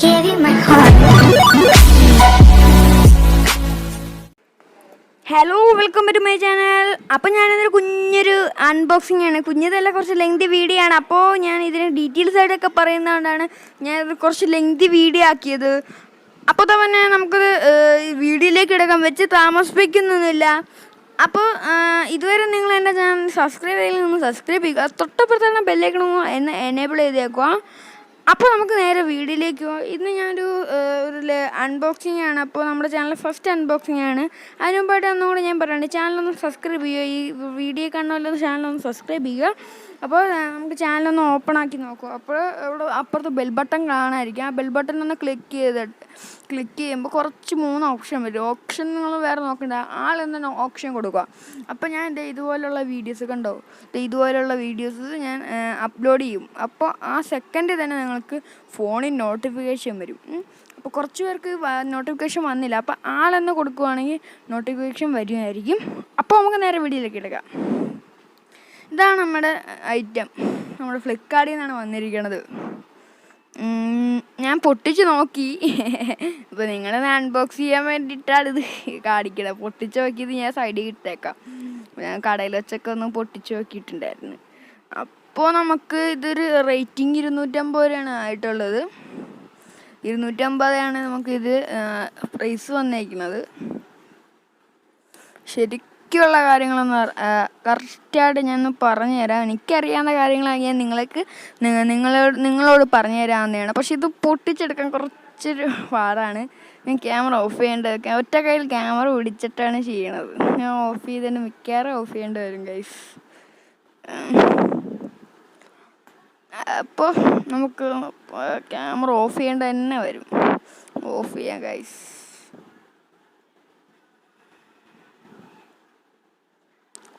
give you my heart. Hello, welcome back to my channel. അപ്പോൾ ഞാനിതൊരു കുഞ്ഞൊരു unboxing ആണ്. കുഞ്ഞതല്ല, കുറച്ച് ലെങ്തി വീഡിയോ ആണ്. അപ്പോൾ ഞാൻ ഇതിന് ഡീറ്റെയിൽസ് ആയിട്ടൊക്കെ പറയുന്നതുകൊണ്ടാണ് ഞാനിത് കുറച്ച് ലെങ്തി വീഡിയോ ആക്കിയത്. അപ്പോൾ തന്നെ നമുക്കത് വീഡിയോയിലേക്ക് എടുക്കാൻ വെച്ച് താമസിപ്പിക്കുന്നൊന്നുമില്ല. അപ്പോൾ ഇതുവരെ നിങ്ങൾ എൻ്റെ ചാനൽ സബ്സ്ക്രൈബ് ചെയ്യണമെന്ന് സബ്സ്ക്രൈബ് ചെയ്യുക, തൊട്ടപ്പുറത്താണ് ബെല്ലൈക്കണമോ എന്ന് എനേബിൾ ചെയ്തേക്കുക. അപ്പോൾ നമുക്ക് നേരെ വീഡിയോയിലേക്ക് പോകാം. ഇന്ന് ഞാനൊരു അൺബോക്സിംഗ് ആണ്. അപ്പോൾ നമ്മുടെ ചാനൽ ഫസ്റ്റ് അൺബോക്സിംഗ് ആണ്. അതിന് മുമ്പായിട്ട് ഒന്നും കൂടെ ഞാൻ പറയണേ, ചാനലൊന്ന് സബ്സ്ക്രൈബ് ചെയ്യുക. ഈ വീഡിയോ കാണുമല്ലോ, ചാനലൊന്ന് സബ്സ്ക്രൈബ് ചെയ്യുക. അപ്പോൾ നമുക്ക് ചാനലൊന്ന് ഓപ്പൺ ആക്കി നോക്കുക. അപ്പോൾ ഇവിടെ അപ്പുറത്ത് ബെൽ ബട്ടൺ കാണാമായിരിക്കും. ആ ബെൽ ബട്ടൺ ഒന്ന് ക്ലിക്ക് ചെയ്യുമ്പോൾ കുറച്ച് 3 ഓപ്ഷൻ വരും. ഓപ്ഷൻ നിങ്ങൾ വേറെ നോക്കണ്ട, ആളെന്ന് ഓപ്ഷൻ കൊടുക്കുക. അപ്പോൾ ഞാൻ എൻ്റെ ഇതുപോലുള്ള വീഡിയോസ് കണ്ടോ, ഇതുപോലുള്ള വീഡിയോസ് ഞാൻ അപ്ലോഡ് ചെയ്യും. അപ്പോൾ ആ സെക്കൻഡിൽ തന്നെ നിങ്ങൾക്ക് ഫോണിൽ നോട്ടിഫിക്കേഷൻ വരും. അപ്പോൾ കുറച്ച് പേർക്ക് നോട്ടിഫിക്കേഷൻ വന്നില്ല. അപ്പോൾ ആളെന്ന് കൊടുക്കുകയാണെങ്കിൽ നോട്ടിഫിക്കേഷൻ വരുമായിരിക്കും. അപ്പോൾ നമുക്ക് നേരെ വീഡിയോയിലേക്ക് എടുക്കാം. ഇതാണ് നമ്മുടെ ഐറ്റം. നമ്മുടെ ഫ്ലിപ്കാർട്ടിൽ നിന്നാണ് വന്നിരിക്കുന്നത്. ഞാൻ പൊട്ടിച്ച് നോക്കി. അപ്പോൾ നിങ്ങളെ അൺബോക്സ് ചെയ്യാൻ വേണ്ടിയിട്ടാണ് ഇത് കാണിക്കുന്നത്. പൊട്ടിച്ച് നോക്കിയത് ഞാൻ സൈഡിൽ ഇട്ടേക്കാം. ഞാൻ കടയിൽ വെച്ചൊക്കെ ഒന്ന് പൊട്ടിച്ച് നോക്കിയിട്ടുണ്ടായിരുന്നു. അപ്പോൾ നമുക്ക് ഇതൊരു റേറ്റിംഗ് 250 രൂപയാണ് ആയിട്ടുള്ളത്. 250 നമുക്കിത് പ്രൈസ് വന്നേക്കുന്നത്. ശരിക്കുള്ള കാര്യങ്ങളൊന്ന് കറക്റ്റായിട്ട് ഞാനൊന്ന് പറഞ്ഞു തരാം. എനിക്കറിയാവുന്ന കാര്യങ്ങളാണ് ഞാൻ നിങ്ങളോട് പറഞ്ഞു തരാവുന്നതാണ്. പക്ഷെ ഇത് പൊട്ടിച്ചെടുക്കാൻ കുറച്ചൊരു പാടാണ്. ഞാൻ ക്യാമറ ഓഫ് ചെയ്യേണ്ടത്, ഒറ്റ കയ്യിൽ ക്യാമറ പിടിച്ചിട്ടാണ് ചെയ്യണത്. ഞാൻ ഓഫ് ചെയ്തതിന് മിക്കവാറും ഓഫ് ചെയ്യേണ്ടി വരും ഗൈസ്. അപ്പോൾ നമുക്ക് ക്യാമറ ഓഫ് ചെയ്യേണ്ട തന്നെ വരും. ഓഫ് ചെയ്യാം ഗൈസ്.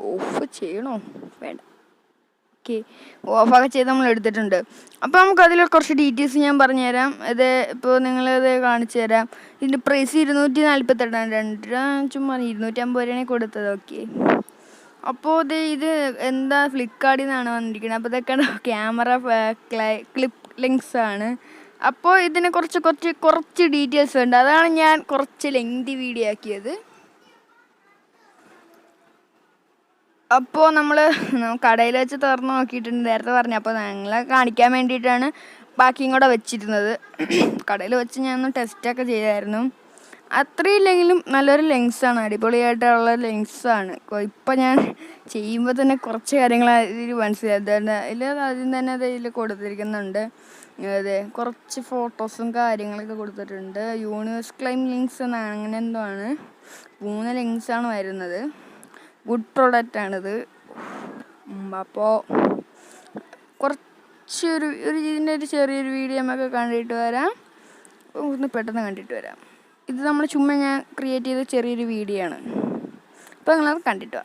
ഓഫ് ചെയ്യണോ വേണ്ട, ഓക്കെ, ഓഫൊക്കെ ചെയ്ത് നമ്മൾ എടുത്തിട്ടുണ്ട്. അപ്പോൾ നമുക്ക് അതിൽ കുറച്ച് ഡീറ്റെയിൽസ് ഞാൻ പറഞ്ഞുതരാം. ഇത് ഇപ്പോൾ നിങ്ങളിത് കാണിച്ചു തരാം. ഇതിൻ്റെ പ്രൈസ് 248 ചുമ്മാ 250 രൂപയാണ് കൊടുത്തത്. ഓക്കെ, അപ്പോൾ ഇത് എന്താ ഫ്ലിപ്കാർട്ടിൽ നിന്നാണ് വന്നിരിക്കുന്നത്. അപ്പോൾ ഇതൊക്കെ ക്യാമറ ക്ലിപ്പ് ലെൻസ് ആണ്. അപ്പോൾ ഇതിനെ കുറച്ച് ഡീറ്റെയിൽസ് ഉണ്ട്. അതാണ് ഞാൻ കുറച്ച് ലെങ്തി വീഡിയോ ആക്കിയത്. അപ്പോൾ നമ്മൾ കടയിൽ വെച്ച് തുറന്ന് നോക്കിയിട്ടുണ്ട്, നേരത്തെ പറഞ്ഞു. അപ്പോൾ ഞങ്ങളെ കാണിക്കാൻ വേണ്ടിയിട്ടാണ് ബാക്കിയും കൂടെ വെച്ചിരുന്നത്. കടയിൽ വെച്ച് ഞാനൊന്ന് ടെസ്റ്റൊക്കെ ചെയ്തായിരുന്നു. അത്രയില്ലെങ്കിലും നല്ലൊരു ലെൻസാണ്, അടിപൊളിയായിട്ടുള്ള ലെൻസാണ്. ഇപ്പം ഞാൻ ചെയ്യുമ്പോൾ തന്നെ കുറച്ച് കാര്യങ്ങൾ ഇതിൽ മനസ്സിലായത്. ആദ്യം തന്നെ ഇതിൽ കൊടുത്തിരിക്കുന്നുണ്ട്. അതെ, കുറച്ച് ഫോട്ടോസും കാര്യങ്ങളൊക്കെ കൊടുത്തിട്ടുണ്ട്. യൂണിവേഴ്സ് ക്ലൈം ലെൻസ് എന്നാണ്, അങ്ങനെ എന്തോ ആണ്. 3 ലെൻസാണ് വരുന്നത്. ഗുഡ് പ്രൊഡക്റ്റാണിത്. അപ്പോൾ ഇതിൻ്റെ ഒരു ചെറിയൊരു വീഡിയോ നമുക്ക് കണ്ടിട്ട് വരാം. ഒന്ന് പെട്ടെന്ന് കണ്ടിട്ട് വരാം. ഇത് നമ്മൾ ചുമ്മാ ഞാൻ ക്രിയേറ്റ് ചെയ്ത ചെറിയൊരു വീഡിയോ ആണ്. അപ്പോൾ നിങ്ങളത് കണ്ടിട്ട് വാ.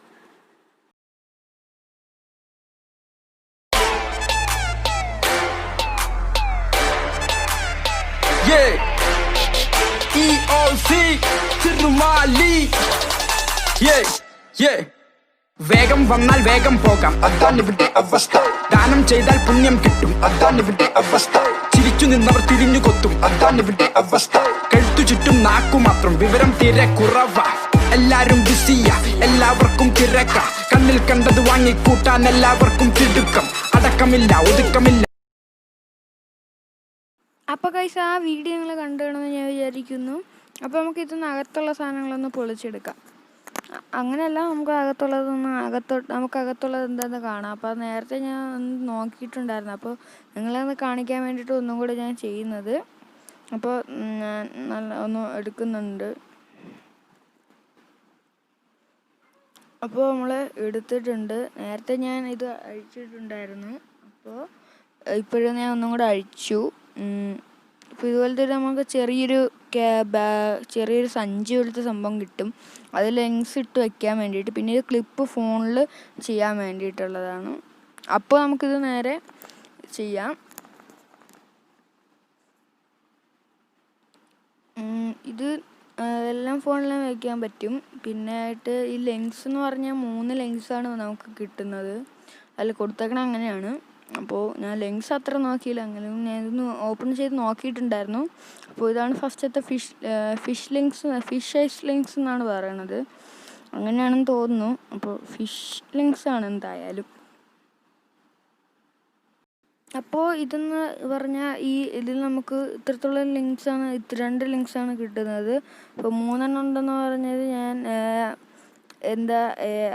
വേഗം വന്നാൽ വേഗം പോകാം, അതാണ് ഇവിടെ അവസ്ഥ. ദാനം ചെയ്താൽ പുണ്യം കിട്ടും, അതാണ് ഇവിടെ അവസ്ഥ. ചിരിച്ചു നിന്നവർ തിരിഞ്ഞു കൊത്തും, അതാണ് ഇവിടെ അവസ്ഥ. കഴുത്തു ചുറ്റും നാക്കു മാത്രം, വിവരം തീരെ കുറവാ. എല്ലാരും ബിസിയാ, എല്ലാവർക്കും തിരക്ക. കണ്ണിൽ കണ്ടത് വാങ്ങിക്കൂട്ടാൻ എല്ലാവർക്കും തിടുക്കം. അടക്കമില്ല, ഒതുക്കമില്ല. അപ്പോൾ ഗൈസ്, ആ വീഡിയോ നിങ്ങൾ കണ്ടുകണമെന്ന് ഞാൻ വിചാരിക്കുന്നു. അപ്പോൾ നമുക്ക് ഇതിന് അകത്തുള്ള സാധനങ്ങളൊന്ന് പൊളിച്ചെടുക്കാം. അങ്ങനെയല്ല, നമുക്ക് അകത്തുള്ളത് എന്താണെന്ന് കാണാം. അപ്പോൾ നേരത്തെ ഞാൻ ഒന്ന് നോക്കിയിട്ടുണ്ടായിരുന്നു. അപ്പോൾ നിങ്ങളെന്ന് കാണിക്കാൻ വേണ്ടിയിട്ട് ഒന്നും കൂടെ ഞാൻ ചെയ്യുന്നത്. അപ്പോൾ ഞാൻ ഒന്ന് എടുക്കുന്നുണ്ട്. അപ്പോൾ നമ്മൾ എടുത്തിട്ടുണ്ട്. നേരത്തെ ഞാൻ ഇത് അഴിച്ചിട്ടുണ്ടായിരുന്നു. അപ്പോൾ ഇപ്പോഴും ഞാൻ ഒന്നും കൂടെ അഴിച്ചു. അപ്പോൾ ഇതുപോലത്തെ നമുക്ക് ചെറിയൊരു സഞ്ചി പോലത്തെ സംഭവം കിട്ടും. അത് ലെൻസ് ഇട്ട് വയ്ക്കാൻ വേണ്ടിയിട്ട്. പിന്നെ ഇത് ക്ലിപ്പ് ഫോണിൽ ചെയ്യാൻ വേണ്ടിയിട്ടുള്ളതാണ്. അപ്പോൾ നമുക്കിത് നേരെ ചെയ്യാം. ഇത് എല്ലാം ഫോണിലും വയ്ക്കാൻ പറ്റും. പിന്നെ ആയിട്ട് ഈ ലെൻസ് എന്ന് പറഞ്ഞാൽ 3 ലെൻസാണ് നമുക്ക് കിട്ടുന്നത്. അതിൽ കൊടുത്തേക്കണം അങ്ങനെയാണ്. അപ്പോൾ ഞാൻ ലെങ്സ് അത്ര നോക്കിയില്ല, അങ്ങനെ ഞാനിതൊന്ന് ഓപ്പൺ ചെയ്ത് നോക്കിയിട്ടുണ്ടായിരുന്നു. അപ്പോൾ ഇതാണ് ഫസ്റ്റത്തെ ഫിഷ് ഐസ് ലെങ്സ് എന്നാണ് പറയണത്, അങ്ങനെയാണെന്ന് തോന്നുന്നു. അപ്പോൾ ഫിഷ് ലെങ്സ് ആണ് എന്തായാലും. അപ്പോൾ ഇതെന്ന് പറഞ്ഞാൽ ഇതിൽ നമുക്ക് ഇത്രത്തോളം ലിങ്ക്സാണ്, 2 ലിങ്ക്സാണ് കിട്ടുന്നത്. ഇപ്പോൾ 3 ഉണ്ടെന്ന് പറഞ്ഞത് ഞാൻ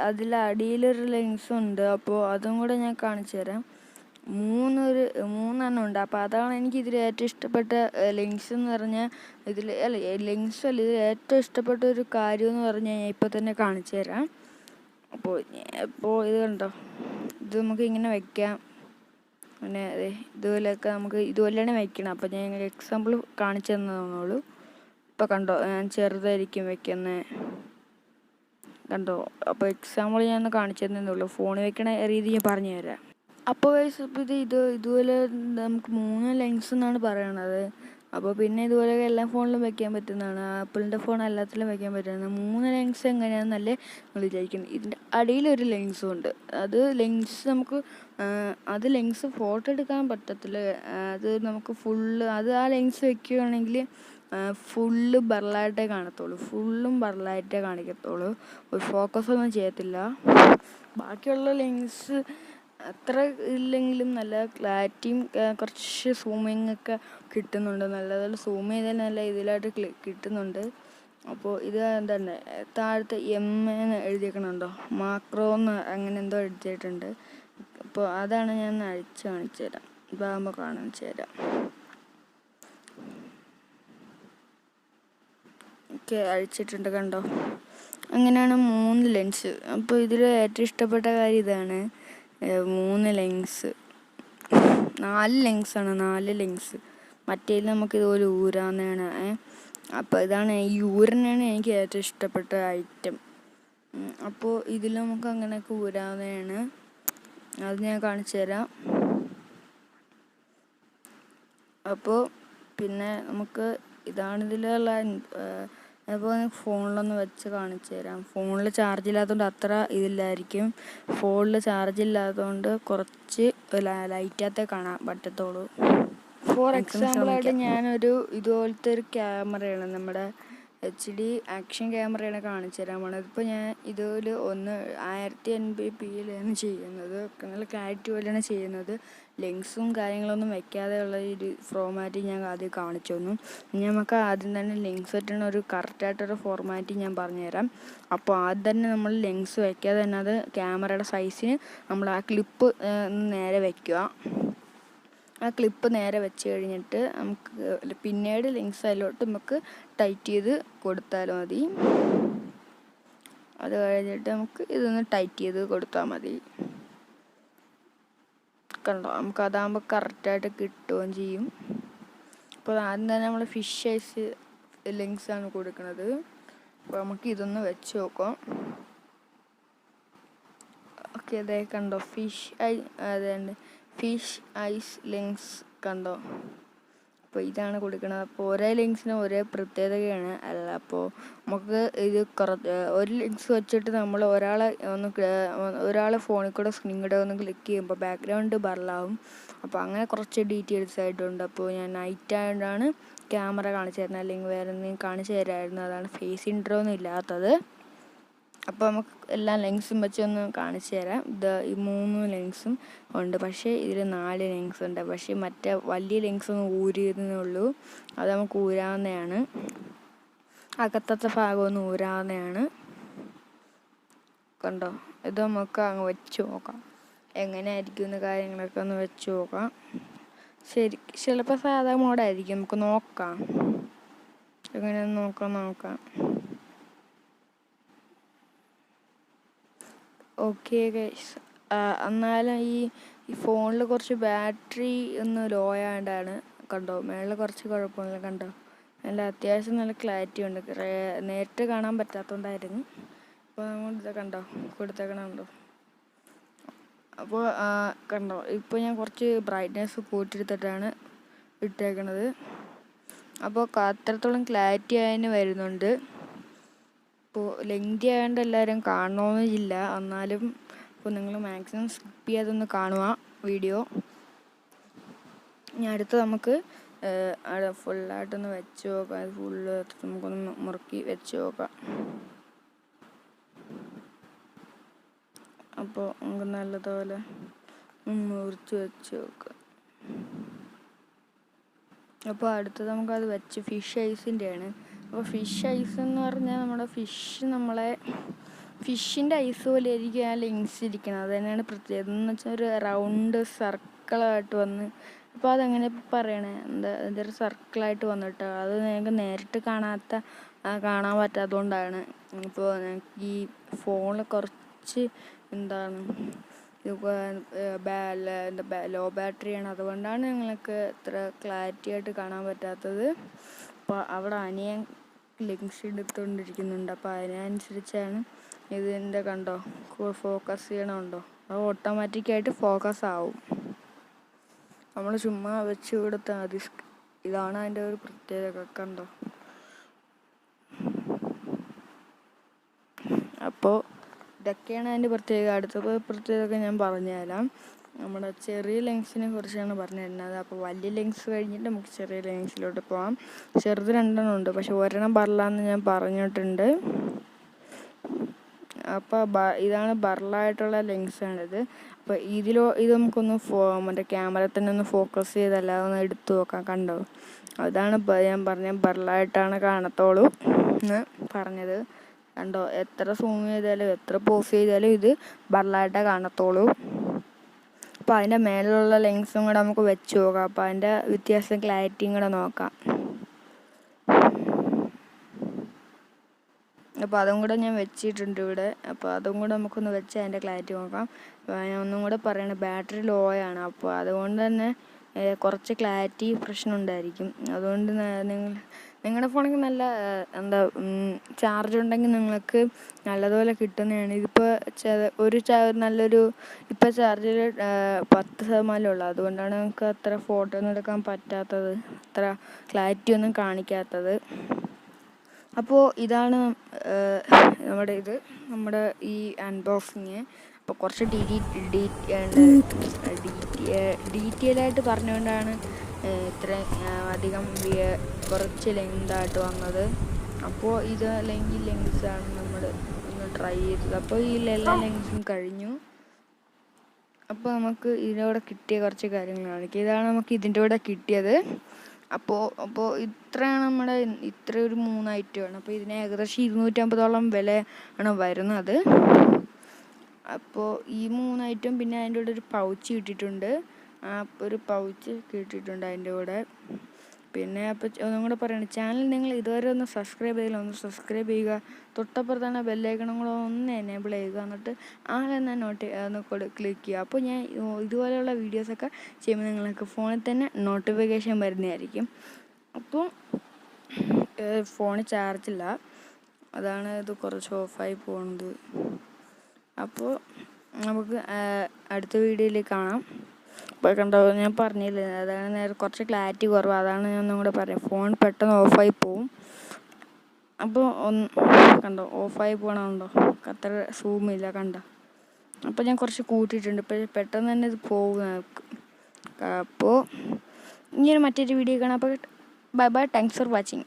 അതിൽ അടിയിലൊരു ലിങ്സുണ്ട്, അപ്പോൾ അതും കൂടെ ഞാൻ കാണിച്ചു തരാം. 3 ഉണ്ട്. അപ്പോൾ അതാണ് എനിക്ക് ഇതിൽ ഏറ്റവും ഇഷ്ടപ്പെട്ട ലിങ്ക്സ് എന്ന് പറഞ്ഞാൽ, ഇതിൽ ഇതിൽ ഏറ്റവും ഇഷ്ടപ്പെട്ട ഒരു കാര്യം എന്ന് പറഞ്ഞാൽ ഞാൻ ഇപ്പോൾ തന്നെ കാണിച്ചു തരാം. അപ്പോൾ ഇത് കണ്ടോ, ഇത് നമുക്ക് ഇങ്ങനെ വയ്ക്കാം. പിന്നെ ഇതുപോലെയൊക്കെ നമുക്ക് ഇതുപോലെയാണ് വയ്ക്കണം. അപ്പോൾ ഞാൻ എക്സാമ്പിൾ കാണിച്ചു തന്നോളൂ. ഇപ്പോൾ കണ്ടോ, ഞാൻ ചെറുതായിരിക്കും വെക്കുന്നത്, കണ്ടോ. അപ്പോൾ എക്സാമ്പിൾ ഞാൻ ഒന്ന് കാണിച്ചു തന്നേ, ഫോണിൽ വെക്കണ രീതി ഞാൻ പറഞ്ഞു തരാം. അപ്പോൾ ഇതുപോലെ നമുക്ക് 3 ലെങ്സ് എന്നാണ് പറയണത്. അപ്പോൾ പിന്നെ ഇതുപോലെ എല്ലാ ഫോണിലും വെക്കാൻ പറ്റുന്നതാണ്, ആപ്പിളിൻ്റെ ഫോൺ എല്ലാത്തിലും വെക്കാൻ പറ്റുന്നതാണ്. 3 ലെങ്സ് എങ്ങനെയാണെന്നല്ലേ നിങ്ങൾ വിചാരിക്കുന്നത്. ഇതിൻ്റെ അടിയിലൊരു ലെങ്സും ഉണ്ട്. അത് ലെങ്സ് ഫോട്ടോ എടുക്കാൻ പറ്റത്തില്ല. അത് നമുക്ക് ആ ലെങ്സ് വെക്കുകയാണെങ്കിൽ ഫുള്ള് ബർലായിട്ടേ കാണിക്കത്തുള്ളൂ, ഒരു ഫോക്കസ് ഒന്നും ചെയ്യത്തില്ല. ബാക്കിയുള്ള ലെങ്സ് അത്ര ഇല്ലെങ്കിലും നല്ല ക്ലാരിറ്റിയും കുറച്ച് സൂമിങ് ഒക്കെ കിട്ടുന്നുണ്ട്. നല്ലപോലെ സൂം ചെയ്താൽ നല്ല ഇതിലായിട്ട് കിട്ടുന്നുണ്ട്. അപ്പോൾ ഇത് എന്താണ് താഴത്തെ എന്ന് എഴുതിയേക്കണുണ്ടോ, മാക്രോ എന്ന് അങ്ങനെ എന്തോ എഴുതിയിട്ടുണ്ട്. അപ്പോൾ അതാണ് ഞാൻ അഴിച്ച് കാണിച്ചു തരാം, ഇതാകുമ്പോൾ കാണിച്ചു തരാം. ഒക്കെ അഴിച്ചിട്ടുണ്ട്, കണ്ടോ. അങ്ങനെയാണ് 3 ലെൻസ്. അപ്പോൾ ഇതിൽ ഏറ്റവും ഇഷ്ടപ്പെട്ട കാര്യം ഇതാണ്, 3 ലെങ്സ്. 4 ലെങ്സാണ്, 4 ലെങ്സ്. മറ്റേതിൽ നമുക്ക് ഇതുപോലെ ഊരാവുന്നതാണ്. അപ്പോൾ ഇതാണ് ഈ ഊരനാണ് എനിക്ക് ഏറ്റവും ഇഷ്ടപ്പെട്ട ഐറ്റം. അപ്പോൾ ഇതിൽ നമുക്ക് അങ്ങനെയൊക്കെ ഊരാവുന്നതാണ്, അത് ഞാൻ കാണിച്ചു തരാം. അപ്പോൾ പിന്നെ നമുക്ക് ഇതാണിതിലുള്ള. അപ്പോൾ ഫോണിലൊന്ന് വെച്ച് കാണിച്ചു തരാം. ഫോണിൽ ചാർജ് ഇല്ലാത്തതുകൊണ്ട് അത്ര ഇതില്ലായിരിക്കും. ഫോണിൽ ചാർജ് ഇല്ലാത്തതുകൊണ്ട് കുറച്ച് ലൈറ്റാകത്തേ കാണാൻ പറ്റത്തുള്ളൂ. ഫോർ എക്സാമ്പിളായിട്ട് ഞാനൊരു ഇതുപോലത്തെ ഒരു ക്യാമറയാണ്, നമ്മുടെ HD ആക്ഷൻ ക്യാമറയാണ് കാണിച്ചു തരാൻ പോണത്. ഇപ്പോൾ ഞാൻ ഇതിൽ 1080pയിലാണ് ചെയ്യുന്നത്, നല്ല ക്ലാരിറ്റി പോലെയാണ് ചെയ്യുന്നത്. ലെങ്സും കാര്യങ്ങളൊന്നും വെക്കാതെയുള്ള ഒരു ഫോർമാറ്റ് ഞാൻ ആദ്യം കാണിച്ചു തന്നു. നമുക്ക് ആദ്യം തന്നെ ലെങ്സ് വെട്ടുന്ന ഒരു കറക്റ്റായിട്ടൊരു ഫോർമാറ്റ് ഞാൻ പറഞ്ഞുതരാം. അപ്പോൾ ആദ്യം തന്നെ നമ്മൾ ലെങ്സ് വെക്കാതെ തന്നെ അത് ക്യാമറയുടെ സൈസിന് നമ്മൾ ആ ക്ലിപ്പ് നേരെ വയ്ക്കുക. ആ ക്ലിപ്പ് നേരെ വെച്ച് കഴിഞ്ഞിട്ട് നമുക്ക് പിന്നീട് ലെങ്സ് അതിലോട്ട് നമുക്ക് ടൈറ്റ് ചെയ്ത് കൊടുത്താൽ മതി. അത് കഴിഞ്ഞിട്ട് നമുക്ക് ഇതൊന്ന് ടൈറ്റ് ചെയ്ത് കൊടുത്താൽ മതി. കണ്ടോ, നമുക്ക് അതാകുമ്പോൾ കറക്റ്റായിട്ട് കിട്ടുകയും ചെയ്യും. അപ്പോൾ ആദ്യം തന്നെ നമ്മൾ ഫിഷ് ഐസ് ലെങ്സാണ് കൊടുക്കുന്നത്. അപ്പോൾ നമുക്ക് ഇതൊന്ന് വെച്ച് നോക്കാം. ഓക്കെ, അതേ കണ്ടോ, ഫിഷ് ഐസ് ലെങ്സ് കണ്ടോ. അപ്പോൾ ഇതാണ് കൊടുക്കുന്നത്. അപ്പോൾ ഒരേ ലെങ്സിന് ഒരേ പ്രത്യേകതയാണ്. അപ്പോൾ നമുക്ക് ഇത് ഒരു ലെങ്സ് വെച്ചിട്ട് നമ്മൾ ഒരാളെ ഫോണിൽ കൂടെ സ്ക്രീൻ കൂടെ ഒന്ന് ക്ലിക്ക് ചെയ്യുമ്പോൾ ബാക്ക്ഗ്രൗണ്ട് ബ്ലറാവും. അപ്പോൾ അങ്ങനെ കുറച്ച് ഡീറ്റെയിൽസ് ആയിട്ടുണ്ട്. അപ്പോൾ ഞാൻ നൈറ്റ് ആയതുകൊണ്ടാണ് ക്യാമറ കാണിച്ചു തരുന്നത്, അല്ലെങ്കിൽ വേറെ എന്തെങ്കിലും കാണിച്ചു തരാമായിരുന്നു. അതാണ് ഫേസ് ഇൻട്രോ ഒന്നും ഇല്ലാത്തത്. അപ്പോൾ നമുക്ക് എല്ലാ ലെങ്സും വെച്ചൊന്ന് കാണിച്ചു തരാം. ഈ 3 ലെങ്സും ഉണ്ട്, പക്ഷേ ഇതിൽ 4 ലെങ്സ് ഉണ്ട്. പക്ഷേ മറ്റേ വലിയ ലെങ്സ് ഒന്ന് ഊരിയതേ ഉള്ളൂ, അത് നമുക്ക് ഊരാവുന്നതാണ്. അകത്തത്തെ ഭാഗമൊന്ന് ഊരാവുന്നതാണ്. കണ്ടോ, ഇത് നമുക്ക് അങ്ങ് വെച്ച് നോക്കാം, എങ്ങനെയായിരിക്കും കാര്യങ്ങളൊക്കെ ഒന്ന് വെച്ച് നോക്കാം. ചിലപ്പോൾ സാധാ മോഡായിരിക്കും, നമുക്ക് നോക്കാം എങ്ങനെയൊന്ന് നോക്കാം. ഓക്കെ ഗൈസ്, എന്നാലും ഈ ഫോണിൽ കുറച്ച് ബാറ്ററി ഒന്ന് ലോ ആയതുകൊണ്ടാണ്. കണ്ടോ, മേളിൽ കുറച്ച് കുഴപ്പമൊന്നുമില്ല. കണ്ടോ, നല്ല അത്യാവശ്യം നല്ല ക്ലാരിറ്റി ഉണ്ട്. നേരിട്ട് കാണാൻ പറ്റാത്തതുകൊണ്ടായിരുന്നു. അപ്പോൾ നമ്മൾ ഇത് കണ്ടോ കൊടുത്തേക്കണുണ്ടോ. അപ്പോൾ കണ്ടോ, ഇപ്പോൾ ഞാൻ കുറച്ച് ബ്രൈറ്റ്നെസ് കൂട്ടിയെടുത്തിട്ടാണ് ഇട്ടേക്കണത്. അപ്പോൾ അത്രത്തോളം ക്ലാരിറ്റി അതിന് വരുന്നുണ്ട്. അപ്പോൾ ലെങ്തി ആയതുകൊണ്ട് എല്ലാവരും കാണണമെന്നില്ല, എന്നാലും ഇപ്പോൾ നിങ്ങൾ മാക്സിമം സ്കിപ്പ് ചെയ്യാതൊന്ന് കാണുക. വീഡിയോ. ഇനി അടുത്ത് നമുക്ക് അവിടെ ഫുള്ളായിട്ടൊന്ന് വെച്ച് നോക്കാം. അത് ഫുള്ള് നമുക്കൊന്ന് മുറുക്കി വെച്ച് നോക്കാം. അപ്പോൾ നമുക്ക് നല്ലതുപോലെ മുറിച്ച് വെച്ച് നോക്കാം. അപ്പോൾ അടുത്തത് നമുക്കത് വെച്ച് ഫിഷ് ഐസിൻ്റെയാണ്. അപ്പോൾ ഫിഷ് ഐസ് എന്ന് പറഞ്ഞാൽ നമ്മുടെ ഫിഷിൻ്റെ ഐസ് പോലെ ആയിരിക്കും ആ ലെങ്സ് ഇരിക്കണം. അത് തന്നെയാണ് പ്രത്യേകത. എന്ന് വെച്ചാൽ ഒരു റൗണ്ട് സർക്കിളായിട്ട് വന്ന്, അപ്പോൾ അതെങ്ങനെ പറയണേ, അതിൻ്റെ ഒരു സർക്കിളായിട്ട് വന്നിട്ട് അത് ഞങ്ങൾക്ക് നേരിട്ട് കാണാൻ പറ്റാത്തതുകൊണ്ടാണ്. ഇപ്പോൾ ഞങ്ങൾക്ക് ഈ ഫോണിൽ കുറച്ച് ലോ ബാറ്ററിയാണ്, അതുകൊണ്ടാണ് ഞങ്ങൾക്ക് ഇത്ര ക്ലാരിറ്റി ആയിട്ട് കാണാൻ പറ്റാത്തത്. അപ്പോൾ അവിടെ അനിയൻ ലെൻസ് എടുത്തുകൊണ്ടിരിക്കുന്നുണ്ട്. അപ്പോൾ അതിനനുസരിച്ചാണ് ഇതിൻ്റെ കണ്ടോ ഫോക്കസ് ചെയ്യണമുണ്ടോ, അത് ഓട്ടോമാറ്റിക്കായിട്ട് ഫോക്കസ് ആവും. നമ്മൾ ചുമ്മാ വെച്ച് കൊടുത്താൽ മതി. ഇതാണ് അതിൻ്റെ ഒരു പ്രത്യേകത, കണ്ടോ. അപ്പോൾ ഇതൊക്കെയാണ് അതിൻ്റെ പ്രത്യേകത. അടുത്ത പ്രത്യേകത ഞാൻ പറഞ്ഞുതരാം. നമ്മുടെ ചെറിയ ലെൻസിനെ കുറിച്ചാണ് പറഞ്ഞു തരുന്നത്. അപ്പോൾ വലിയ ലെൻസ് കഴിഞ്ഞിട്ട് നമുക്ക് ചെറിയ ലെൻസിലോട്ട് പോകാം. ചെറുത് 2 ഉണ്ട്, പക്ഷെ ഒരെണ്ണം പറലാന്ന് ഞാൻ പറഞ്ഞിട്ടുണ്ട്. അപ്പോൾ ഇതാണ് ബർലായിട്ടുള്ള ലെൻസാണിത്. അപ്പോൾ ഇത് നമുക്കൊന്ന് മറ്റേ ക്യാമറ തന്നെ ഒന്ന് ഫോക്കസ് ചെയ്തല്ലാതെ ഒന്ന് എടുത്തു നോക്കാം. കണ്ടോ, അതാണ് ഞാൻ പറഞ്ഞ ബർലായിട്ടാണ് കാണത്തോളൂ എന്ന് പറഞ്ഞത്. കണ്ടോ, എത്ര സൂം ചെയ്താലും എത്ര പോസ് ചെയ്താലും ഇത് ബർലായിട്ടേ കാണത്തോളൂ. അപ്പോൾ അതിൻ്റെ മേലുള്ള ലെൻസും കൂടെ നമുക്ക് വെച്ച് നോക്കാം. അപ്പോൾ അതിൻ്റെ വ്യത്യാസം ക്ലാരിറ്റിയും കൂടെ നോക്കാം. അപ്പോൾ അതും കൂടെ ഞാൻ വെച്ചിട്ടുണ്ട് ഇവിടെ. അപ്പോൾ അതും കൂടെ നമുക്കൊന്ന് വെച്ച് അതിൻ്റെ ക്ലാരിറ്റി നോക്കാം. ഞാൻ ഒന്നും കൂടെ പറയണേ, ബാറ്ററി ലോ ആണ്. അപ്പോൾ അതുകൊണ്ട് തന്നെ കുറച്ച് ക്ലാരിറ്റി പ്രശ്നം ഉണ്ടായിരിക്കും. അതുകൊണ്ട് നിങ്ങളുടെ ഫോണിൽ നല്ല ചാർജ് ഉണ്ടെങ്കിൽ നിങ്ങൾക്ക് നല്ലതുപോലെ കിട്ടുന്നതാണ്. ഇതിപ്പോൾ നല്ലൊരു ഇപ്പോൾ ചാർജിൽ 10% ഉള്ളൂ. അതുകൊണ്ടാണ് നമുക്ക് അത്ര ഫോട്ടോ ഒന്നും എടുക്കാൻ പറ്റാത്തത്, അത്ര ക്ലാരിറ്റി ഒന്നും കാണിക്കാത്തത്. അപ്പോൾ ഇതാണ് നമ്മുടെ ഈ അൺബോക്സിങ്. അപ്പോൾ കുറച്ച് ഡീറ്റെയിൽ ആയിട്ട് പറഞ്ഞുകൊണ്ടാണ് ഇത്ര അധികം കുറച്ച് ലെങ്തായിട്ട് വന്നത്. അപ്പോൾ ഇത് അല്ലെങ്കിൽ ലെങ്സാണ് നമ്മൾ ഒന്ന് ട്രൈ ചെയ്തത്. അപ്പോൾ ഈ എല്ലാ ലെങ്സും കഴിഞ്ഞു. അപ്പോൾ നമുക്ക് ഇതിലൂടെ കിട്ടിയ കുറച്ച് കാര്യങ്ങൾ കാണിക്കുക. ഇതാണ് നമുക്ക് ഇതിൻ്റെ കൂടെ കിട്ടിയത്. അപ്പോൾ ഇത്രയാണ് ഇത്ര ഒരു 3 ഐറ്റമാണ്. അപ്പോൾ ഇതിന് ഏകദേശം 250ഓളം വില ആണ് വരുന്നത്. അപ്പോൾ ഈ 3 ഐറ്റം, പിന്നെ അതിൻ്റെ കൂടെ ഒരു പൗച്ച് കിട്ടിയിട്ടുണ്ട്. ഒരു പൗച്ച് കിട്ടിയിട്ടുണ്ട് അതിൻ്റെ കൂടെ. പിന്നെ അപ്പോൾ ഒന്നും കൂടെ പറയണം, ചാനൽ നിങ്ങൾ ഇതുവരെ ഒന്ന് സബ്സ്ക്രൈബ് ചെയ്യില്ല, ഒന്ന് സബ്സ്ക്രൈബ് ചെയ്യുക. തൊട്ടപ്പുറത്താണ് ബെല്ലൈക്കണും കൂടെ ഒന്ന് എനേബിൾ ചെയ്യുക. എന്നിട്ട് ഒന്ന് ക്ലിക്ക് ചെയ്യുക. അപ്പോൾ ഞാൻ ഇതുപോലെയുള്ള വീഡിയോസൊക്കെ ചെയ്യുമ്പോൾ നിങ്ങൾക്ക് ഫോണിൽ തന്നെ നോട്ടിഫിക്കേഷൻ വരുന്നതായിരിക്കും. അപ്പോൾ ഫോണിൽ ചാർജില്ല, അതാണ് ഇത് കുറച്ച് ഓഫായി പോകുന്നത്. അപ്പോൾ നമുക്ക് അടുത്ത വീഡിയോയിൽ കാണാം. ഇപ്പോൾ കണ്ടോ, ഞാൻ പറഞ്ഞില്ലേ, അതാണ് കുറച്ച് ക്ലാരിറ്റി കുറവ്, അതാണ് ഞാൻ ഒന്നും കൂടെ പറയാം. ഫോൺ പെട്ടെന്ന് ഓഫായി പോവും. അപ്പോൾ കണ്ടോ ഓഫായി പോകണമുണ്ടോ, അത്ര സൂമില്ല, കണ്ടോ. അപ്പോൾ ഞാൻ കുറച്ച് കൂട്ടിയിട്ടുണ്ട്, ഇപ്പോൾ പെട്ടെന്ന് തന്നെ ഇത് പോകും. അപ്പോൾ ഇങ്ങനെ മറ്റൊരു വീഡിയോ കാണാം. അപ്പോൾ bye bye, thanks for watching.